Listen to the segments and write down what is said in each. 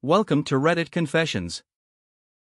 Welcome to Reddit Confessions.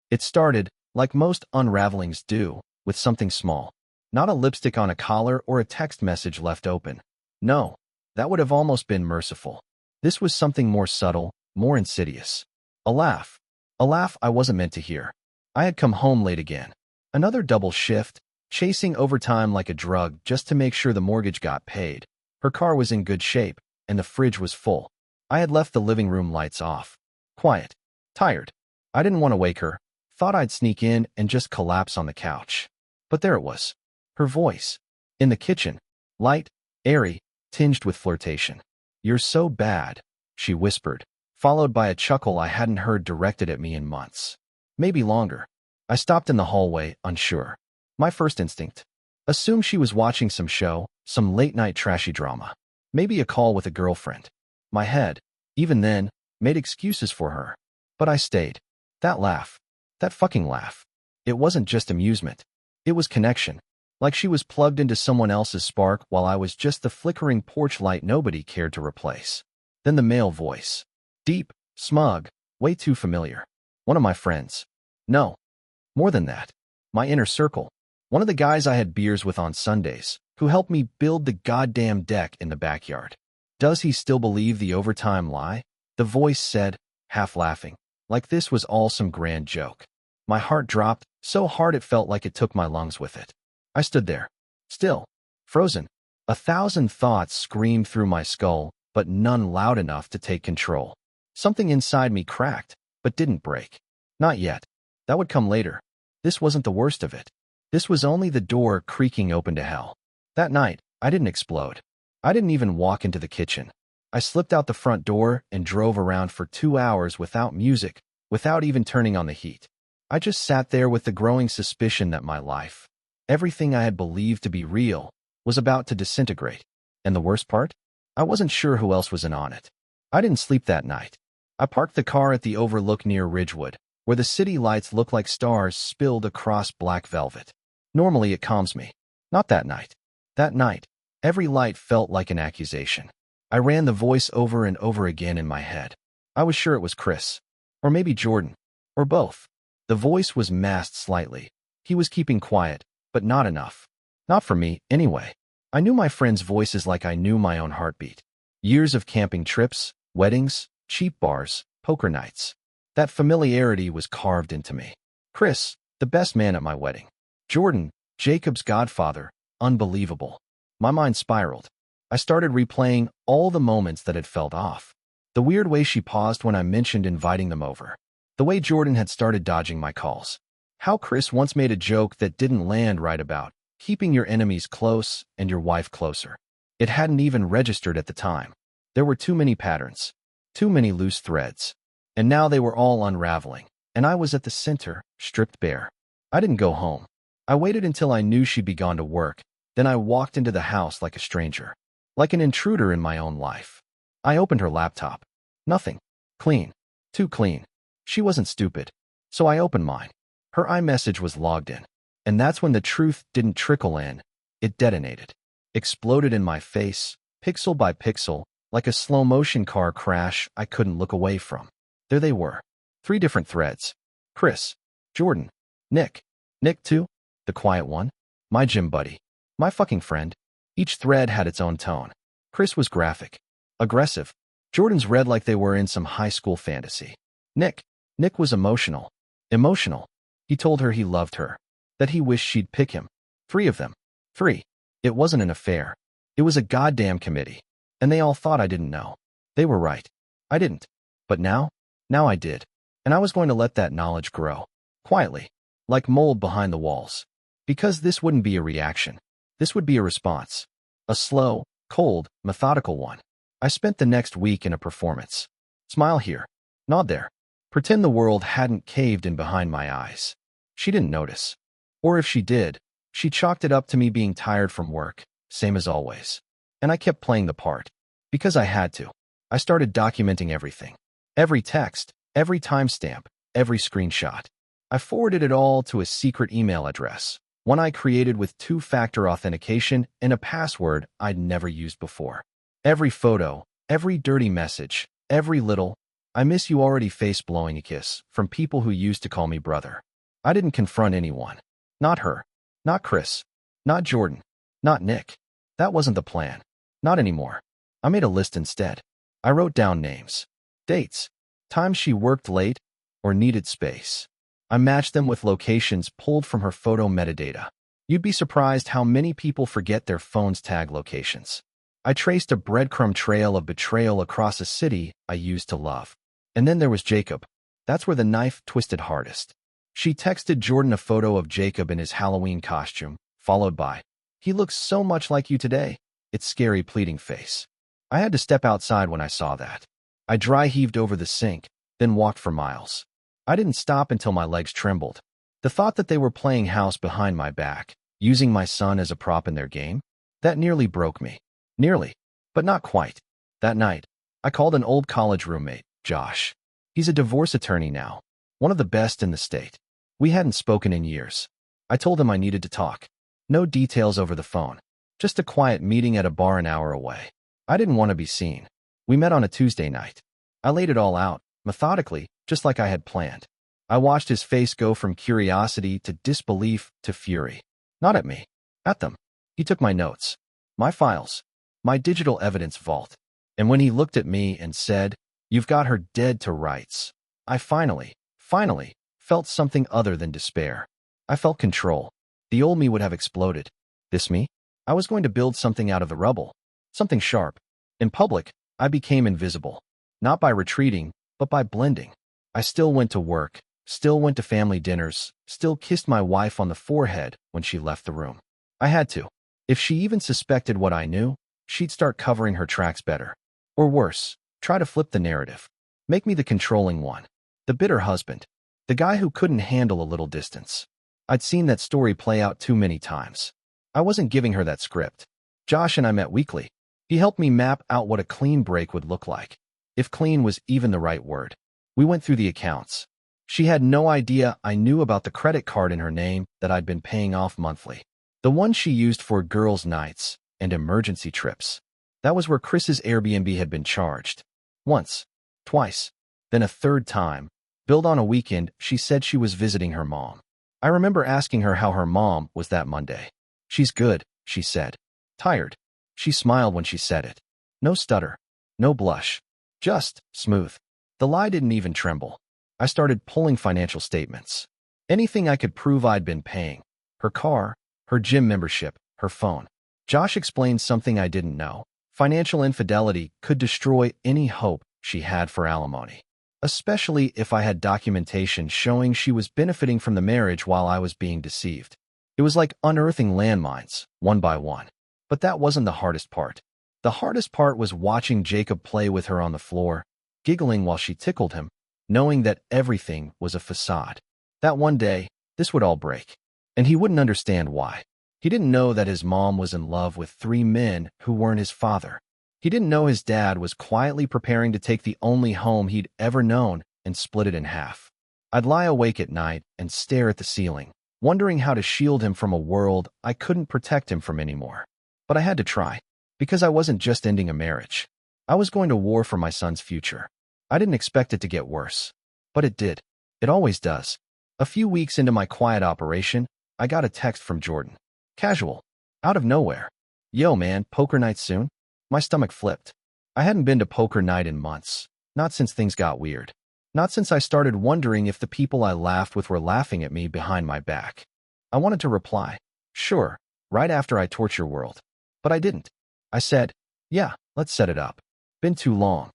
It started, like most unravelings do, with something small. Not a lipstick on a collar or a text message left open. No, that would have almost been merciful. This was something more subtle, more insidious. A laugh. A laugh I wasn't meant to hear. I had come home late again. Another double shift, chasing overtime like a drug just to make sure the mortgage got paid. Her car was in good shape, and the fridge was full. I had left the living room lights off. Quiet. Tired. I didn't want to wake her. Thought I'd sneak in and just collapse on the couch. But there it was. Her voice. In the kitchen. Light, airy, tinged with flirtation. "You're so bad," she whispered, followed by a chuckle I hadn't heard directed at me in months. Maybe longer. I stopped in the hallway, unsure. My first instinct. Assumed she was watching some show, some late-night trashy drama. Maybe a call with a girlfriend. My head, even then, made excuses for her. But I stayed. That laugh. That fucking laugh. It wasn't just amusement. It was connection. Like she was plugged into someone else's spark while I was just the flickering porch light nobody cared to replace. Then the male voice. Deep, smug, way too familiar. One of my friends. No. More than that. My inner circle. One of the guys I had beers with on Sundays, who helped me build the goddamn deck in the backyard. Does he still believe the overtime lie? The voice said, half laughing, like this was all some grand joke. My heart dropped, so hard it felt like it took my lungs with it. I stood there, still, frozen. 1,000 thoughts screamed through my skull, but none loud enough to take control. Something inside me cracked, but didn't break. Not yet. That would come later. This wasn't the worst of it. This was only the door creaking open to hell. That night, I didn't explode. I didn't even walk into the kitchen. I slipped out the front door and drove around for 2 hours without music, without even turning on the heat. I just sat there with the growing suspicion that my life, everything I had believed to be real, was about to disintegrate. And the worst part? I wasn't sure who else was in on it. I didn't sleep that night. I parked the car at the overlook near Ridgewood, where the city lights looked like stars spilled across black velvet. Normally it calms me. Not that night. That night, every light felt like an accusation. I ran the voice over and over again in my head. I was sure it was Chris. Or maybe Jordan. Or both. The voice was masked slightly. He was keeping quiet, but not enough. Not for me, anyway. I knew my friends' voices like I knew my own heartbeat. Years of camping trips, weddings, cheap bars, poker nights. That familiarity was carved into me. Chris, the best man at my wedding. Jordan, Jacob's godfather, unbelievable. My mind spiraled. I started replaying all the moments that had felt off. The weird way she paused when I mentioned inviting them over. The way Jordan had started dodging my calls. How Chris once made a joke that didn't land right about keeping your enemies close and your wife closer. It hadn't even registered at the time. There were too many patterns. Too many loose threads. And now they were all unraveling. And I was at the center, stripped bare. I didn't go home. I waited until I knew she'd be gone to work. Then I walked into the house like a stranger. Like an intruder in my own life. I opened her laptop. Nothing. Clean. Too clean. She wasn't stupid. So I opened mine. Her iMessage was logged in. And that's when the truth didn't trickle in. It detonated. Exploded in my face, pixel by pixel, like a slow-motion car crash I couldn't look away from. There they were. 3 different threads. Chris. Jordan. Nick. Nick too? The quiet one? My gym buddy. My fucking friend. Each thread had its own tone. Chris was graphic. Aggressive. Jordan's read like they were in some high school fantasy. Nick was emotional. Emotional. He told her he loved her. That he wished she'd pick him. 3 of them. 3. It wasn't an affair. It was a goddamn committee. And they all thought I didn't know. They were right. I didn't. But now I did. And I was going to let that knowledge grow. Quietly. Like mold behind the walls. Because this wouldn't be a reaction. This would be a response. A slow, cold, methodical one. I spent the next week in a performance. Smile here. Nod there. Pretend the world hadn't caved in behind my eyes. She didn't notice. Or if she did, she chalked it up to me being tired from work, same as always. And I kept playing the part. Because I had to. I started documenting everything. Every text, every timestamp, every screenshot. I forwarded it all to a secret email address. One I created with 2-factor authentication and a password I'd never used before. Every photo, every dirty message, every little, I miss you already face blowing a kiss from people who used to call me brother. I didn't confront anyone. Not her. Not Chris. Not Jordan. Not Nick. That wasn't the plan. Not anymore. I made a list instead. I wrote down names, dates, times she worked late or needed space. I matched them with locations pulled from her photo metadata. You'd be surprised how many people forget their phone's tag locations. I traced a breadcrumb trail of betrayal across a city I used to love. And then there was Jacob. That's where the knife twisted hardest. She texted Jordan a photo of Jacob in his Halloween costume, followed by, "He looks so much like you today." Its scary, pleading face. I had to step outside when I saw that. I dry heaved over the sink, then walked for miles. I didn't stop until my legs trembled. The thought that they were playing house behind my back, using my son as a prop in their game, that nearly broke me. Nearly, but not quite. That night, I called an old college roommate, Josh. He's a divorce attorney now, one of the best in the state. We hadn't spoken in years. I told him I needed to talk. No details over the phone. Just a quiet meeting at a bar an hour away. I didn't want to be seen. We met on a Tuesday night. I laid it all out, methodically, just like I had planned. I watched his face go from curiosity to disbelief to fury. Not at me. At them. He took my notes, my files, my digital evidence vault. And when he looked at me and said, "You've got her dead to rights," I finally felt something other than despair. I felt control. The old me would have exploded. This me? I was going to build something out of the rubble. Something sharp. In public, I became invisible. Not by retreating, but by blending. I still went to work, still went to family dinners, still kissed my wife on the forehead when she left the room. I had to. If she even suspected what I knew, she'd start covering her tracks better. Or worse, try to flip the narrative. Make me the controlling one. The bitter husband. The guy who couldn't handle a little distance. I'd seen that story play out too many times. I wasn't giving her that script. Josh and I met weekly. He helped me map out what a clean break would look like. If clean was even the right word. We went through the accounts. She had no idea I knew about the credit card in her name that I'd been paying off monthly. The one she used for girls' nights and emergency trips. That was where Chris's Airbnb had been charged. Once, twice, then a third time. Billed on a weekend, she said she was visiting her mom. I remember asking her how her mom was that Monday. "She's good," she said. "Tired." She smiled when she said it. No stutter. No blush. Just smooth. The lie didn't even tremble. I started pulling financial statements. Anything I could prove I'd been paying. Her car, her gym membership, her phone. Josh explained something I didn't know. Financial infidelity could destroy any hope she had for alimony. Especially if I had documentation showing she was benefiting from the marriage while I was being deceived. It was like unearthing landmines, one by one. But that wasn't the hardest part. The hardest part was watching Jacob play with her on the floor, giggling while she tickled him, knowing that everything was a facade. That one day, this would all break. And he wouldn't understand why. He didn't know that his mom was in love with 3 men who weren't his father. He didn't know his dad was quietly preparing to take the only home he'd ever known and split it in half. I'd lie awake at night and stare at the ceiling, wondering how to shield him from a world I couldn't protect him from anymore. But I had to try, because I wasn't just ending a marriage. I was going to war for my son's future. I didn't expect it to get worse. But it did. It always does. A few weeks into my quiet operation, I got a text from Jordan. Casual. Out of nowhere. "Yo, man, poker night soon?" My stomach flipped. I hadn't been to poker night in months. Not since things got weird. Not since I started wondering if the people I laughed with were laughing at me behind my back. I wanted to reply, "Sure," right after I torture world. But I didn't. I said, "Yeah, let's set it up. Been too long."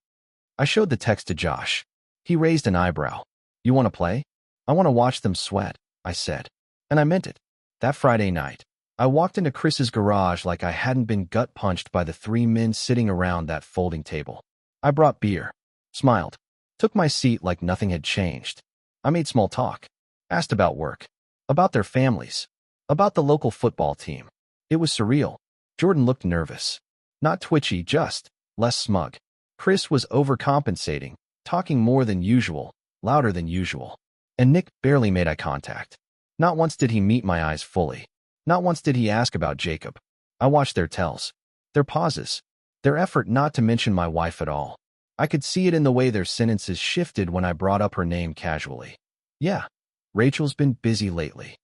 I showed the text to Josh. He raised an eyebrow. "You want to play?" "I want to watch them sweat," I said. And I meant it. That Friday night, I walked into Chris's garage like I hadn't been gut-punched by the 3 men sitting around that folding table. I brought beer, smiled, took my seat like nothing had changed. I made small talk, asked about work, about their families, about the local football team. It was surreal. Jordan looked nervous. Not twitchy, just less smug. Chris was overcompensating, talking more than usual, louder than usual. And Nick barely made eye contact. Not once did he meet my eyes fully. Not once did he ask about Jacob. I watched their tells, their pauses, their effort not to mention my wife at all. I could see it in the way their sentences shifted when I brought up her name casually. Yeah, Rachel's been busy lately.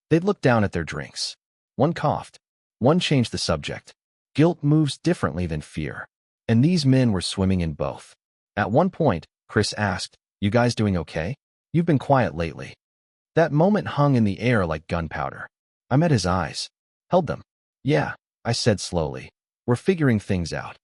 They'd looked down at their drinks. One coughed. One changed the subject. Guilt moves differently than fear. And these men were swimming in both. At one point, Chris asked, "You guys doing okay? You've been quiet lately." That moment hung in the air like gunpowder. I met his eyes. Held them. "Yeah," I said slowly. "We're figuring things out."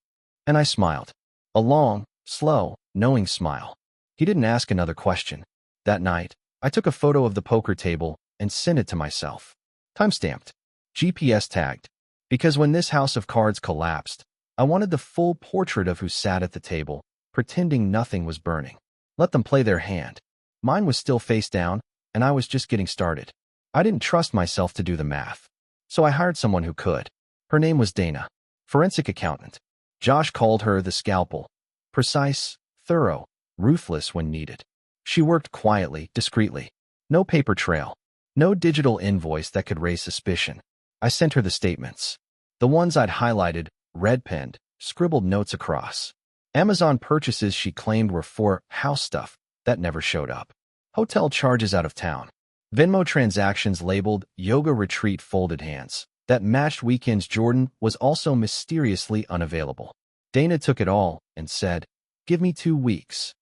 And I smiled. A long, slow, knowing smile. He didn't ask another question. That night, I took a photo of the poker table and sent it to myself. Timestamped. GPS tagged. Because when this house of cards collapsed, I wanted the full portrait of who sat at the table, pretending nothing was burning. Let them play their hand. Mine was still face down, and I was just getting started. I didn't trust myself to do the math. So I hired someone who could. Her name was Dana. Forensic accountant. Josh called her the scalpel. Precise, thorough, ruthless when needed. She worked quietly, discreetly. No paper trail. No digital invoice that could raise suspicion. I sent her the statements. The ones I'd highlighted, red-penned, scribbled notes across. Amazon purchases she claimed were for house stuff that never showed up. Hotel charges out of town. Venmo transactions labeled yoga retreat folded hands that matched weekends. Jordan was also mysteriously unavailable. Dana took it all and said, "Give me 2 weeks."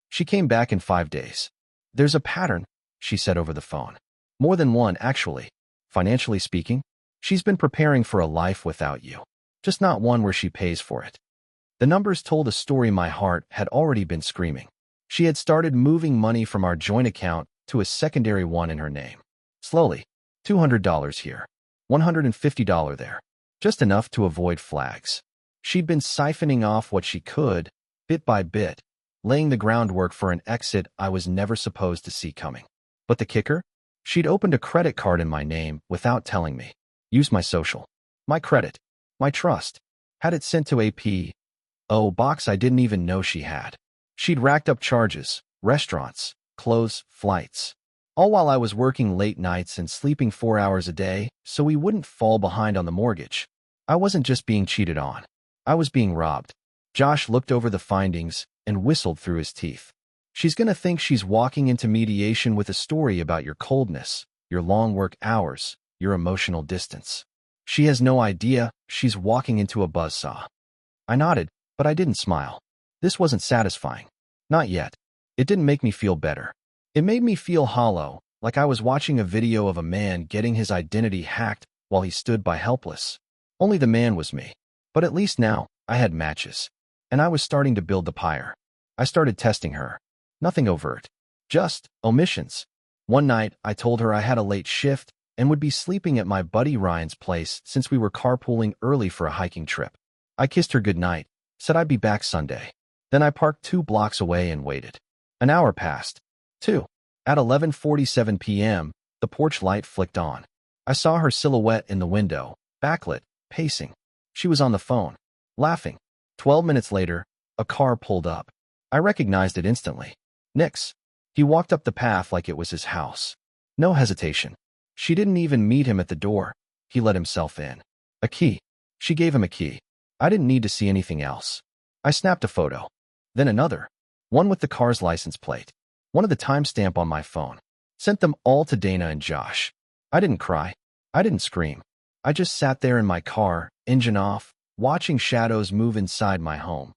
She came back in 5 days. "There's a pattern," she said over the phone. "More than one, actually. Financially speaking, she's been preparing for a life without you. Just not one where she pays for it." The numbers told a story my heart had already been screaming. She had started moving money from our joint account to a secondary one in her name. Slowly, $200 here, $150 there, just enough to avoid flags. She'd been siphoning off what she could, bit by bit, laying the groundwork for an exit I was never supposed to see coming. But the kicker? She'd opened a credit card in my name without telling me. Used my social, my credit, my trust. Had it sent to a P.O. box I didn't even know she had. She'd racked up charges, restaurants, clothes, flights. All while I was working late nights and sleeping 4 hours a day so we wouldn't fall behind on the mortgage. I wasn't just being cheated on. I was being robbed. Josh looked over the findings and whistled through his teeth. "She's gonna think she's walking into mediation with a story about your coldness, your long work hours, your emotional distance. She has no idea she's walking into a buzzsaw." I nodded, but I didn't smile. This wasn't satisfying. Not yet. It didn't make me feel better. It made me feel hollow, like I was watching a video of a man getting his identity hacked while he stood by helpless. Only the man was me. But at least now, I had matches. And I was starting to build the pyre. I started testing her. Nothing overt. Just omissions. One night, I told her I had a late shift and would be sleeping at my buddy Ryan's place since we were carpooling early for a hiking trip. I kissed her goodnight, said I'd be back Sunday. Then I parked 2 blocks away and waited. An hour passed. 2. At 11:47 p.m., the porch light flicked on. I saw her silhouette in the window, backlit, pacing. She was on the phone, laughing. 12 minutes later, a car pulled up. I recognized it instantly. Nick's. He walked up the path like it was his house. No hesitation. She didn't even meet him at the door. He let himself in. A key. She gave him a key. I didn't need to see anything else. I snapped a photo. Then another. One with the car's license plate. One of the timestamp on my phone. Sent them all to Dana and Josh. I didn't cry. I didn't scream. I just sat there in my car, engine off, watching shadows move inside my home,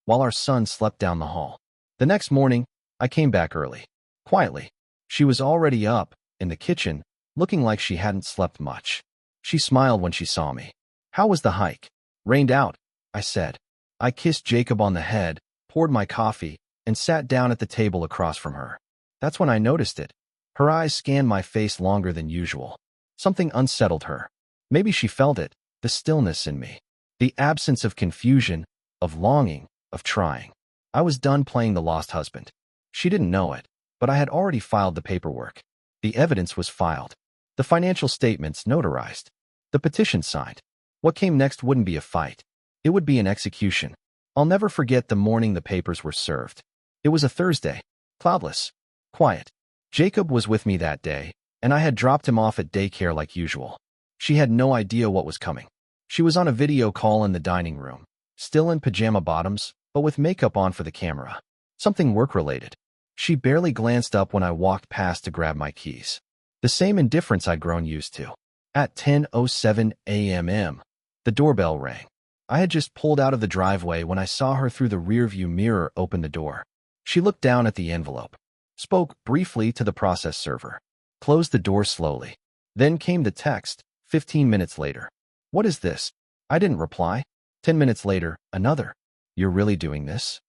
while our son slept down the hall. The next morning, I came back early. Quietly. She was already up, in the kitchen, looking like she hadn't slept much. She smiled when she saw me. "How was the hike?" "Rained out," I said. I kissed Jacob on the head, poured my coffee, and sat down at the table across from her. That's when I noticed it. Her eyes scanned my face longer than usual. Something unsettled her. Maybe she felt it, the stillness in me. The absence of confusion, of longing, of trying. I was done playing the lost husband. She didn't know it, but I had already filed the paperwork. The evidence was filed. The financial statements notarized. The petition signed. What came next wouldn't be a fight. It would be an execution. I'll never forget the morning the papers were served. It was a Thursday. Cloudless. Quiet. Jacob was with me that day, and I had dropped him off at daycare like usual. She had no idea what was coming. She was on a video call in the dining room, still in pajama bottoms, but with makeup on for the camera. Something work-related. She barely glanced up when I walked past to grab my keys. The same indifference I'd grown used to. At 10:07 a.m., the doorbell rang. I had just pulled out of the driveway when I saw her through the rearview mirror open the door. She looked down at the envelope, spoke briefly to the process server, closed the door slowly. Then came the text, 15 minutes later. "What is this?" I didn't reply. 10 minutes later, another. "You're really doing this?"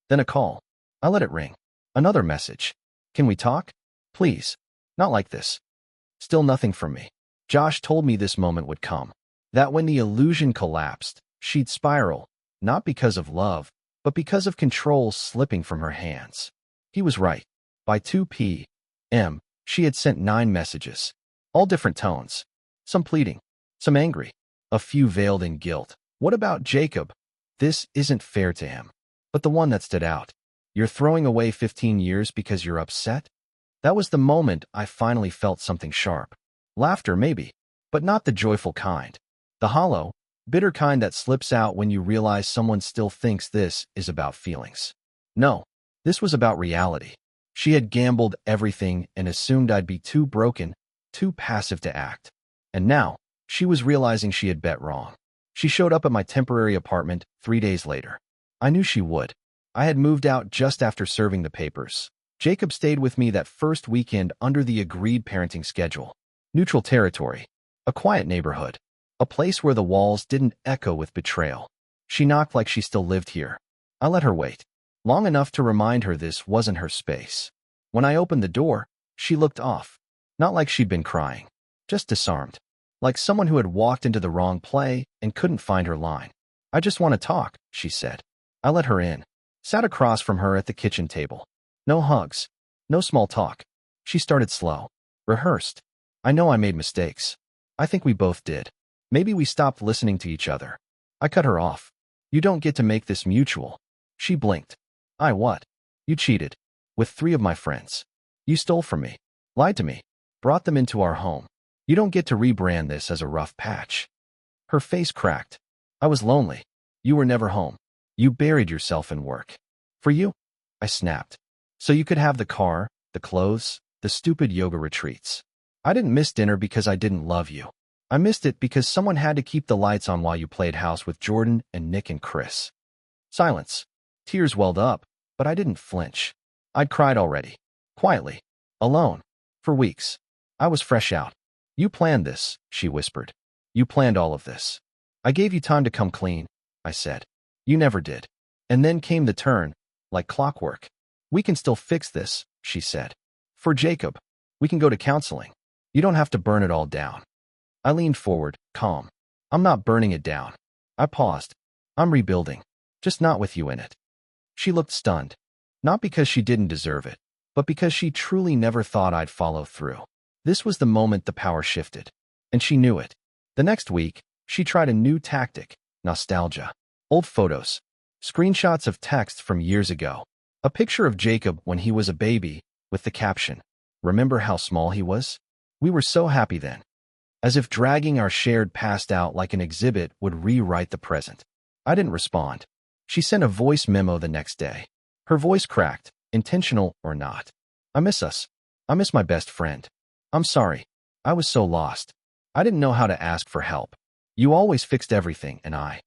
Then a call. I let it ring. Another message. "Can we talk? Please. Not like this." Still nothing from me. Josh told me this moment would come. That when the illusion collapsed, she'd spiral, not because of love, but because of control slipping from her hands. He was right. By 2 p.m., she had sent 9 messages, all different tones. Some pleading, some angry, a few veiled in guilt. What about Jacob? This isn't fair to him. But the one that stood out. "You're throwing away 15 years because you're upset?" That was the moment I finally felt something sharp. Laughter, maybe, but not the joyful kind. The hollow, bitter kind that slips out when you realize someone still thinks this is about feelings. No, this was about reality. She had gambled everything and assumed I'd be too broken, too passive to act. And now, she was realizing she had bet wrong. She showed up at my temporary apartment 3 days later. I knew she would. I had moved out just after serving the papers. Jacob stayed with me that first weekend under the agreed parenting schedule. Neutral territory. A quiet neighborhood. A place where the walls didn't echo with betrayal. She knocked like she still lived here. I let her wait. Long enough to remind her this wasn't her space. When I opened the door, she looked off. Not like she'd been crying. Just disarmed. Like someone who had walked into the wrong play and couldn't find her line. "I just want to talk," she said. I let her in. Sat across from her at the kitchen table. No hugs. No small talk. She started slow. Rehearsed. "I know I made mistakes. I think we both did. Maybe we stopped listening to each other." I cut her off. "You don't get to make this mutual." She blinked. "I what?" "You cheated. With 3 of my friends. You stole from me. Lied to me. Brought them into our home. You don't get to rebrand this as a rough patch." Her face cracked. "I was lonely. You were never home. You buried yourself in work. For you?" I snapped. "So you could have the car, the clothes, the stupid yoga retreats. I didn't miss dinner because I didn't love you. I missed it because someone had to keep the lights on while you played house with Jordan and Nick and Chris." Silence. Tears welled up, but I didn't flinch. I'd cried already. Quietly. Alone. For weeks. I was fresh out. "You planned this," she whispered. "You planned all of this. I gave you time to come clean," I said. "You never did." And then came the turn, like clockwork. "We can still fix this," she said. "For Jacob. We can go to counseling. You don't have to burn it all down." I leaned forward, calm. "I'm not burning it down." I paused. "I'm rebuilding. Just not with you in it." She looked stunned. Not because she didn't deserve it, but because she truly never thought I'd follow through. This was the moment the power shifted. And she knew it. The next week, she tried a new tactic, nostalgia. Old photos. Screenshots of texts from years ago. A picture of Jacob when he was a baby, with the caption, "Remember how small he was? We were so happy then." As if dragging our shared past out like an exhibit would rewrite the present. I didn't respond. She sent a voice memo the next day. Her voice cracked, intentional or not. "I miss us. I miss my best friend. I'm sorry. I was so lost. I didn't know how to ask for help. You always fixed everything, and I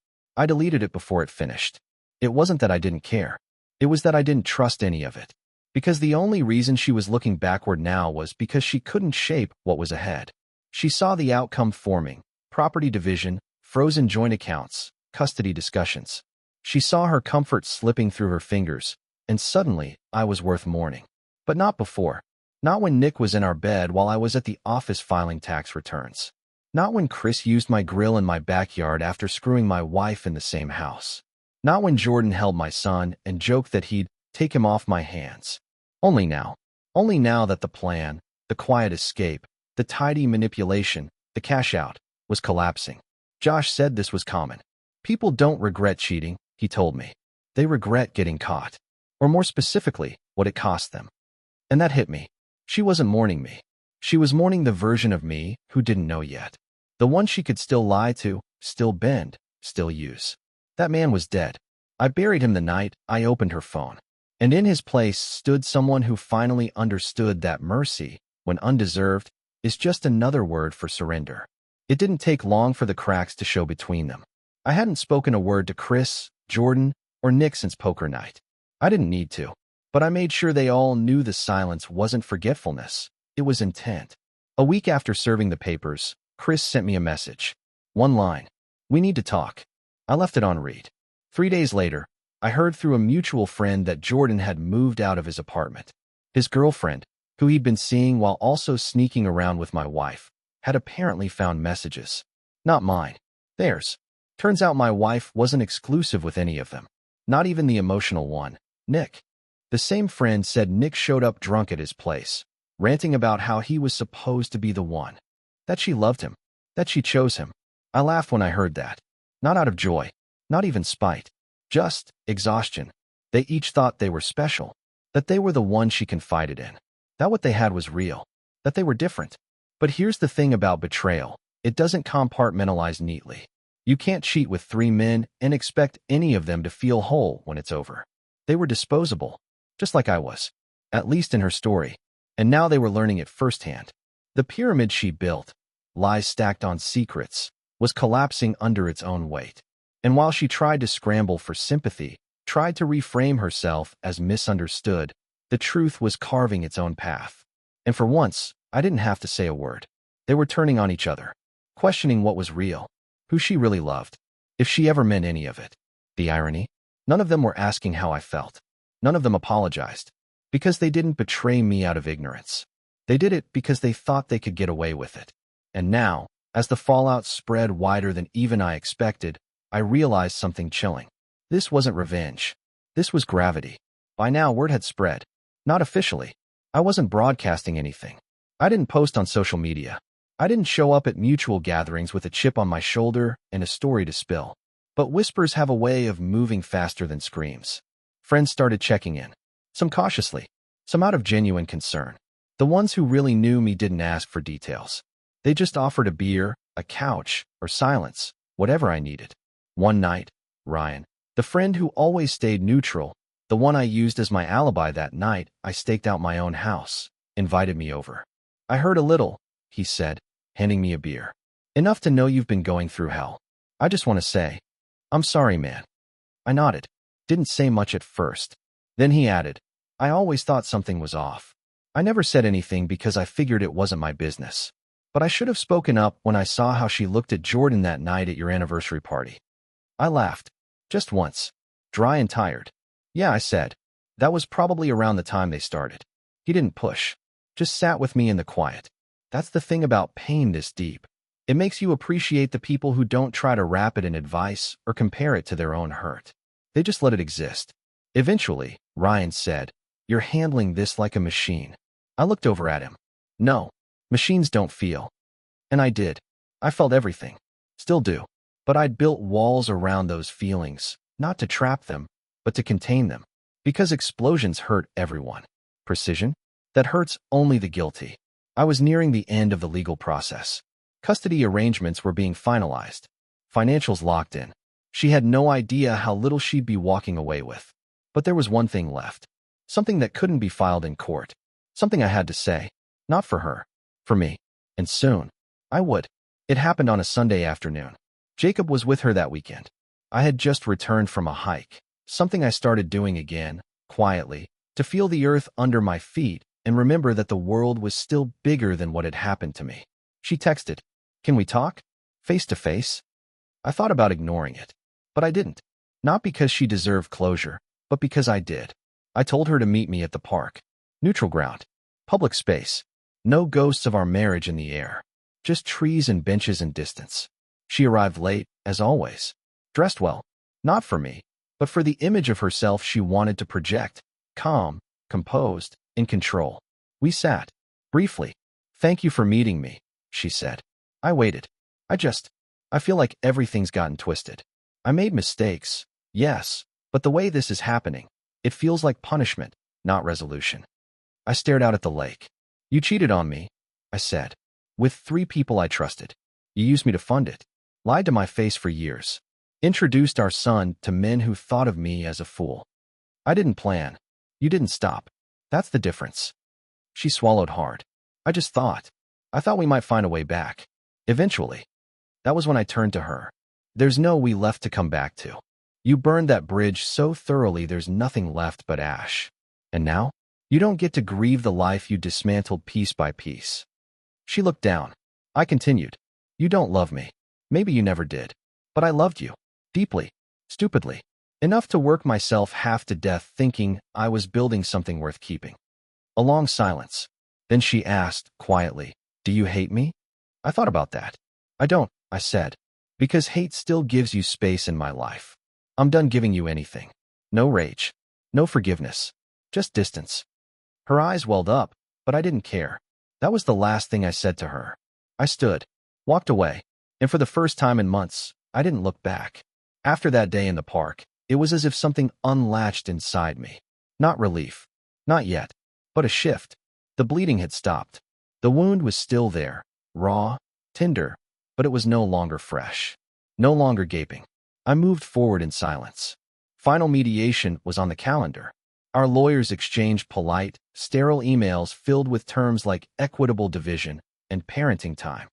deleted it before it finished. It wasn't that I didn't care. It was that I didn't trust any of it. Because the only reason she was looking backward now was because she couldn't shape what was ahead. She saw the outcome forming, property division, frozen joint accounts, custody discussions. She saw her comfort slipping through her fingers, and suddenly I was worth mourning. But not before. Not when Nick was in our bed while I was at the office filing tax returns. Not when Chris used my grill in my backyard after screwing my wife in the same house. Not when Jordan held my son and joked that he'd take him off my hands. Only now. Only now that the plan, the quiet escape, the tidy manipulation, the cash out, was collapsing. Josh said this was common. People don't regret cheating, he told me. They regret getting caught. Or more specifically, what it cost them. And that hit me. She wasn't mourning me. She was mourning the version of me who didn't know yet. The one she could still lie to, still bend, still use. That man was dead. I buried him the night I opened her phone. And in his place stood someone who finally understood that mercy, when undeserved, is just another word for surrender. It didn't take long for the cracks to show between them. I hadn't spoken a word to Chris, Jordan, or Nick since poker night. I didn't need to. But I made sure they all knew the silence wasn't forgetfulness. It was intent. A week after serving the papers, Chris sent me a message. One line. "We need to talk." I left it on read. 3 days later, I heard through a mutual friend that Jordan had moved out of his apartment. His girlfriend, who he'd been seeing while also sneaking around with my wife, had apparently found messages. Not mine. Theirs. Turns out my wife wasn't exclusive with any of them. Not even the emotional one, Nick. The same friend said Nick showed up drunk at his place, ranting about how he was supposed to be the one. That she loved him. That she chose him. I laughed when I heard that. Not out of joy. Not even spite. Just exhaustion. They each thought they were special. That they were the one she confided in. That what they had was real. That they were different. But here's the thing about betrayal. It doesn't compartmentalize neatly. You can't cheat with 3 men and expect any of them to feel whole when it's over. They were disposable. Just like I was. At least in her story. And now they were learning it firsthand. The pyramid she built, lies stacked on secrets, was collapsing under its own weight. And while she tried to scramble for sympathy, tried to reframe herself as misunderstood, the truth was carving its own path. And for once, I didn't have to say a word. They were turning on each other, questioning what was real, who she really loved, if she ever meant any of it. The irony? None of them were asking how I felt. None of them apologized, because they didn't betray me out of ignorance. They did it because they thought they could get away with it. And now, as the fallout spread wider than even I expected, I realized something chilling. This wasn't revenge. This was gravity. By now, word had spread. Not officially. I wasn't broadcasting anything. I didn't post on social media. I didn't show up at mutual gatherings with a chip on my shoulder and a story to spill. But whispers have a way of moving faster than screams. Friends started checking in. Some cautiously. Some out of genuine concern. The ones who really knew me didn't ask for details. They just offered a beer, a couch, or silence, whatever I needed. One night, Ryan, the friend who always stayed neutral, the one I used as my alibi that night I staked out my own house, invited me over. "I heard a little," he said, handing me a beer. "Enough to know you've been going through hell. I just want to say, I'm sorry, man." I nodded. Didn't say much at first. Then he added, "I always thought something was off. I never said anything because I figured it wasn't my business. But I should have spoken up when I saw how she looked at Jordan that night at your anniversary party." I laughed. Just once. Dry and tired. "Yeah," I said. "That was probably around the time they started." He didn't push. Just sat with me in the quiet. That's the thing about pain this deep. It makes you appreciate the people who don't try to wrap it in advice or compare it to their own hurt. They just let it exist. Eventually, Ryan said, "You're handling this like a machine." I looked over at him. No, machines don't feel. And I did. I felt everything. Still do. But I'd built walls around those feelings, not to trap them, but to contain them. Because explosions hurt everyone. Precision? That hurts only the guilty. I was nearing the end of the legal process. Custody arrangements were being finalized. Financials locked in. She had no idea how little she'd be walking away with. But there was one thing left. Something that couldn't be filed in court. Something I had to say. Not for her. For me. And soon. I would. It happened on a Sunday afternoon. Jacob was with her that weekend. I had just returned from a hike, something I started doing again, quietly, to feel the earth under my feet and remember that the world was still bigger than what had happened to me. She texted, "Can we talk? Face to face?" I thought about ignoring it, but I didn't. Not because she deserved closure, but because I did. I told her to meet me at the park. Neutral ground. Public space. No ghosts of our marriage in the air. Just trees and benches and distance. She arrived late, as always. Dressed well. Not for me, but for the image of herself she wanted to project. Calm, composed, in control. We sat. Briefly. "Thank you for meeting me," she said. I waited. I feel like everything's gotten twisted. I made mistakes, yes, but the way this is happening, it feels like punishment, not resolution. I stared out at the lake. "You cheated on me," I said. "With 3 people I trusted. You used me to fund it. Lied to my face for years. Introduced our son to men who thought of me as a fool. I didn't plan. You didn't stop. That's the difference. She swallowed hard. I just thought. I thought we might find a way back. Eventually. That was when I turned to her. There's no we left to come back to. You burned that bridge so thoroughly there's nothing left but ash. And now? You don't get to grieve the life you dismantled piece by piece. She looked down. I continued. You don't love me. Maybe you never did. But I loved you. Deeply. Stupidly. Enough to work myself half to death thinking I was building something worth keeping. A long silence. Then she asked, quietly, do you hate me? I thought about that. I don't, I said. Because hate still gives you space in my life. I'm done giving you anything. No rage. No forgiveness. Just distance. Her eyes welled up, but I didn't care. That was the last thing I said to her. I stood, walked away, and for the first time in months, I didn't look back. After that day in the park, it was as if something unlatched inside me. Not relief. Not yet. But a shift. The bleeding had stopped. The wound was still there, raw, tender, but it was no longer fresh. No longer gaping. I moved forward in silence. Final mediation was on the calendar. Our lawyers exchanged polite, sterile emails filled with terms like equitable division and parenting time.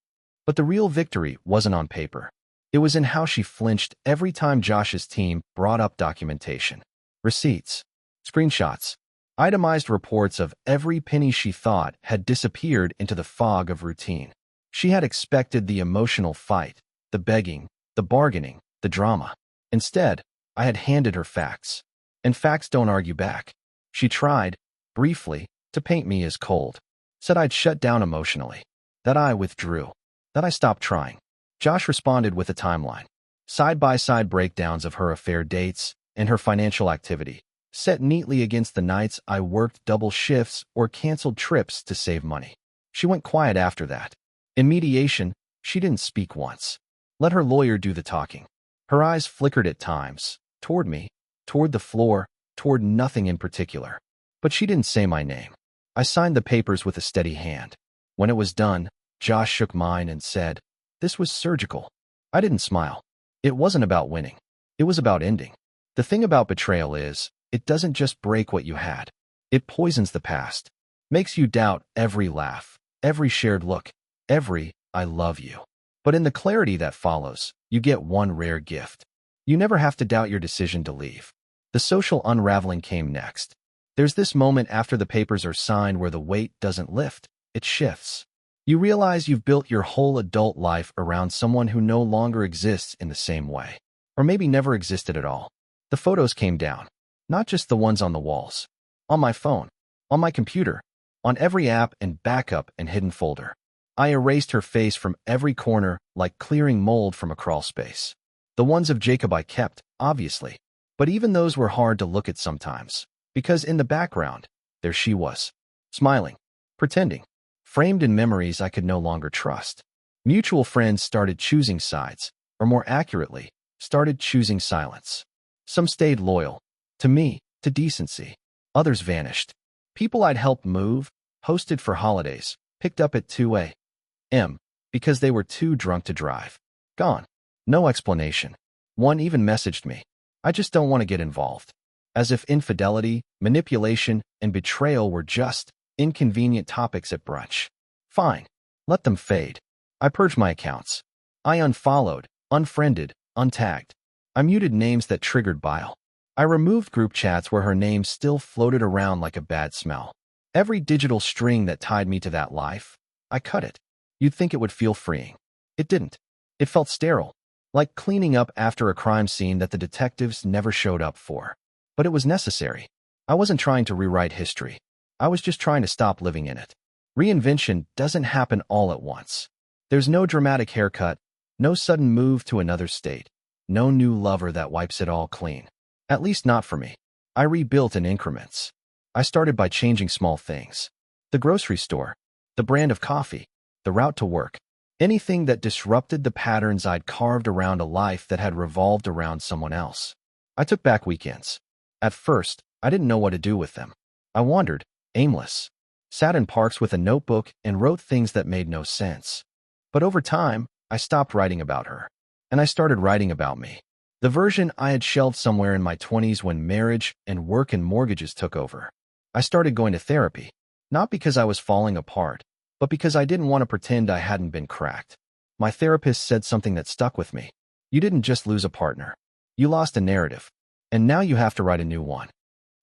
But the real victory wasn't on paper. It was in how she flinched every time Josh's team brought up documentation. Receipts, screenshots, itemized reports of every penny she thought had disappeared into the fog of routine. She had expected the emotional fight, the begging, the bargaining, the drama. Instead, I had handed her facts. And facts don't argue back. She tried, briefly, to paint me as cold. Said I'd shut down emotionally. That I withdrew. That I stopped trying. Josh responded with a timeline. Side-by-side breakdowns of her affair dates and her financial activity, set neatly against the nights I worked double shifts or canceled trips to save money. She went quiet after that. In mediation, she didn't speak once. Let her lawyer do the talking. Her eyes flickered at times, toward me, toward the floor, toward nothing in particular. But she didn't say my name. I signed the papers with a steady hand. When it was done, Josh shook mine and said, this was surgical. I didn't smile. It wasn't about winning. It was about ending. The thing about betrayal is, it doesn't just break what you had. It poisons the past. Makes you doubt every laugh, every shared look, every, I love you. But in the clarity that follows, you get one rare gift. You never have to doubt your decision to leave. The social unraveling came next. There's this moment after the papers are signed where the weight doesn't lift, it shifts. You realize you've built your whole adult life around someone who no longer exists in the same way. Or maybe never existed at all. The photos came down. Not just the ones on the walls. On my phone. On my computer. On every app and backup and hidden folder. I erased her face from every corner like clearing mold from a crawl space. The ones of Jacob I kept, obviously. But even those were hard to look at sometimes. Because in the background, there she was. Smiling. Pretending. Framed in memories I could no longer trust. Mutual friends started choosing sides, or more accurately, started choosing silence. Some stayed loyal. To me, to decency. Others vanished. People I'd helped move, hosted for holidays, picked up at 2 a.m. because they were too drunk to drive. Gone. No explanation. One even messaged me. I just don't want to get involved. As if infidelity, manipulation, and betrayal were just inconvenient topics at brunch. Fine. Let them fade. I purged my accounts. I unfollowed, unfriended, untagged. I muted names that triggered bile. I removed group chats where her name still floated around like a bad smell. Every digital string that tied me to that life, I cut it. You'd think it would feel freeing. It didn't. It felt sterile. Like cleaning up after a crime scene that the detectives never showed up for. But it was necessary. I wasn't trying to rewrite history. I was just trying to stop living in it. Reinvention doesn't happen all at once. There's no dramatic haircut, no sudden move to another state, no new lover that wipes it all clean. At least not for me. I rebuilt in increments. I started by changing small things. The grocery store, the brand of coffee, the route to work. Anything that disrupted the patterns I'd carved around a life that had revolved around someone else. I took back weekends. At first, I didn't know what to do with them. I wandered, aimless, sat in parks with a notebook and wrote things that made no sense. But over time, I stopped writing about her. And I started writing about me. The version I had shelved somewhere in my 20s when marriage and work and mortgages took over. I started going to therapy, not because I was falling apart, but because I didn't want to pretend I hadn't been cracked. My therapist said something that stuck with me. You didn't just lose a partner. You lost a narrative. And now you have to write a new one.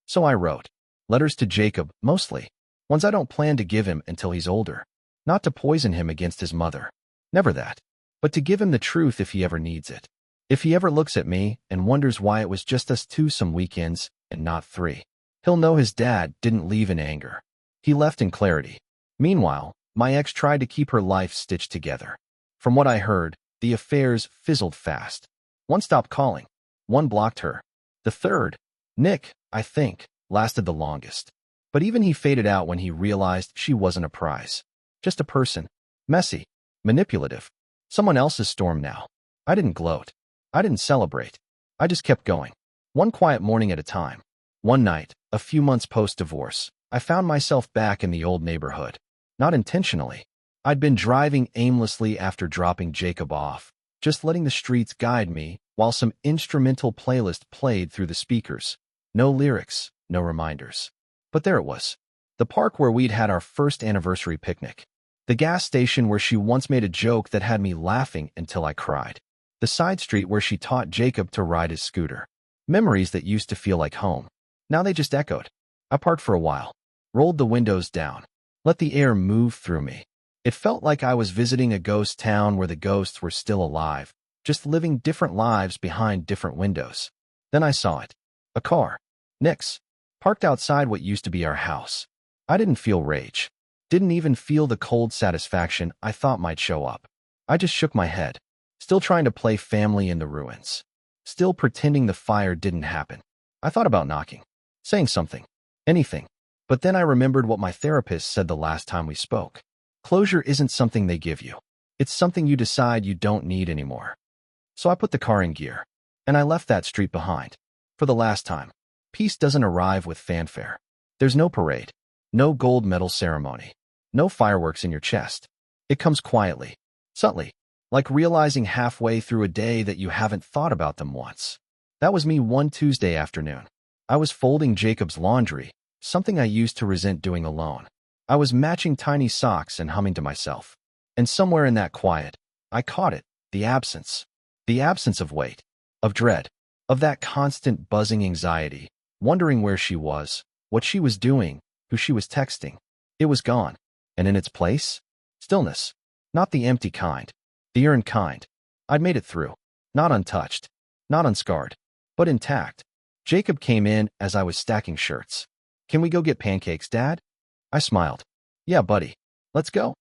So I wrote letters to Jacob, mostly ones I don't plan to give him until he's older. Not to poison him against his mother. Never that. But to give him the truth if he ever needs it. If he ever looks at me and wonders why it was just us two some weekends and not three, he'll know his dad didn't leave in anger. He left in clarity. Meanwhile, my ex tried to keep her life stitched together. From what I heard, the affairs fizzled fast. One stopped calling. One blocked her. The third, Nick, I think, lasted the longest. But even he faded out when he realized she wasn't a prize. Just a person. Messy. Manipulative. Someone else's storm now. I didn't gloat. I didn't celebrate. I just kept going. One quiet morning at a time. One night, a few months post-divorce, I found myself back in the old neighborhood. Not intentionally. I'd been driving aimlessly after dropping Jacob off, just letting the streets guide me while some instrumental playlist played through the speakers. No lyrics, no reminders. But there it was. The park where we'd had our first anniversary picnic. The gas station where she once made a joke that had me laughing until I cried. The side street where she taught Jacob to ride his scooter. Memories that used to feel like home. Now they just echoed. I parked for a while. Rolled the windows down. Let the air move through me. It felt like I was visiting a ghost town where the ghosts were still alive, just living different lives behind different windows. Then I saw it. A car. Nick's. Parked outside what used to be our house. I didn't feel rage. Didn't even feel the cold satisfaction I thought might show up. I just shook my head. Still trying to play family in the ruins. Still pretending the fire didn't happen. I thought about knocking. Saying something. Anything. But then I remembered what my therapist said the last time we spoke. Closure isn't something they give you. It's something you decide you don't need anymore. So I put the car in gear. And I left that street behind. For the last time. Peace doesn't arrive with fanfare. There's no parade. No gold medal ceremony. No fireworks in your chest. It comes quietly. Subtly. Like realizing halfway through a day that you haven't thought about them once. That was me one Tuesday afternoon. I was folding Jacob's laundry, something I used to resent doing alone. I was matching tiny socks and humming to myself. And somewhere in that quiet, I caught it, the absence. The absence of weight, of dread, of that constant buzzing anxiety, wondering where she was, what she was doing, who she was texting. It was gone. And in its place? Stillness. Not the empty kind. The earned kind. I'd made it through. Not untouched. Not unscarred. But intact. Jacob came in as I was stacking shirts. Can we go get pancakes, Dad? I smiled. Yeah, buddy. Let's go.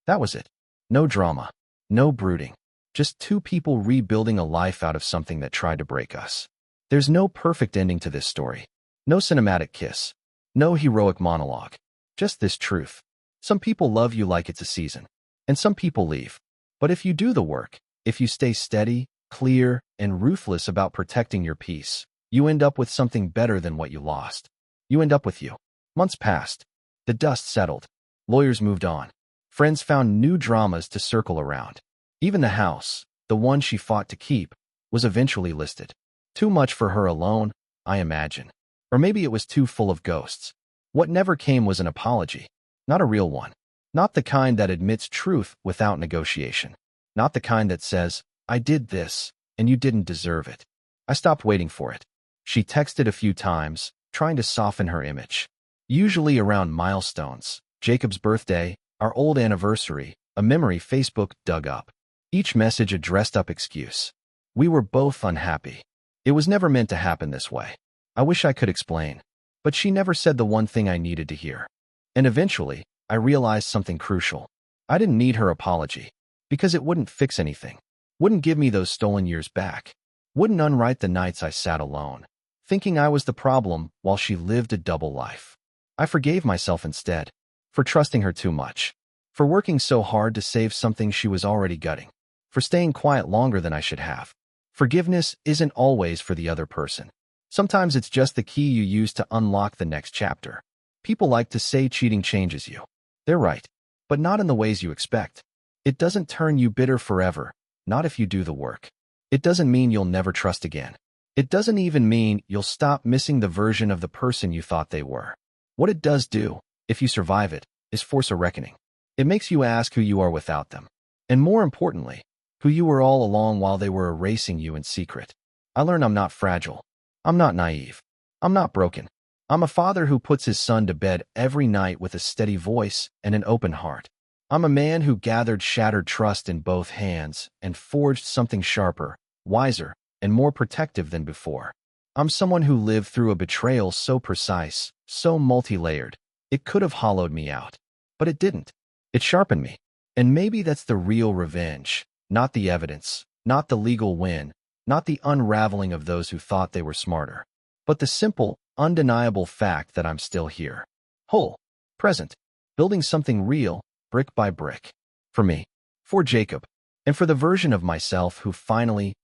That was it. No drama. No brooding. Just two people rebuilding a life out of something that tried to break us. There's no perfect ending to this story. No cinematic kiss. No heroic monologue. Just this truth. Some people love you like it's a season. And some people leave. But if you do the work, if you stay steady, clear, and ruthless about protecting your peace, you end up with something better than what you lost. You end up with you. Months passed. The dust settled. Lawyers moved on. Friends found new dramas to circle around. Even the house, the one she fought to keep, was eventually listed. Too much for her alone, I imagine. Or maybe it was too full of ghosts. What never came was an apology. Not a real one. Not the kind that admits truth without negotiation. Not the kind that says, I did this, and you didn't deserve it. I stopped waiting for it. She texted a few times, trying to soften her image. Usually around milestones, Jacob's birthday, our old anniversary, a memory Facebook dug up. Each message a dressed-up excuse. We were both unhappy. It was never meant to happen this way. I wish I could explain. But she never said the one thing I needed to hear. And eventually, I realized something crucial. I didn't need her apology. Because it wouldn't fix anything. Wouldn't give me those stolen years back. Wouldn't unwrite the nights I sat alone, thinking I was the problem while she lived a double life. I forgave myself instead. For trusting her too much. For working so hard to save something she was already gutting. For staying quiet longer than I should have. Forgiveness isn't always for the other person. Sometimes it's just the key you use to unlock the next chapter. People like to say cheating changes you. They're right. But not in the ways you expect. It doesn't turn you bitter forever, not if you do the work. It doesn't mean you'll never trust again. It doesn't even mean you'll stop missing the version of the person you thought they were. What it does do, if you survive it, is force a reckoning. It makes you ask who you are without them. And more importantly, who you were all along while they were erasing you in secret. I learned I'm not fragile. I'm not naive. I'm not broken. I'm a father who puts his son to bed every night with a steady voice and an open heart. I'm a man who gathered shattered trust in both hands and forged something sharper, wiser, and more protective than before. I'm someone who lived through a betrayal so precise, so multi-layered, it could have hollowed me out. But it didn't. It sharpened me. And maybe that's the real revenge, not the evidence, not the legal win, not the unraveling of those who thought they were smarter, but the simple, undeniable fact that I'm still here. Whole, present, building something real, brick by brick. For me, for Jacob, and for the version of myself who finally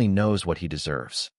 knows what he deserves.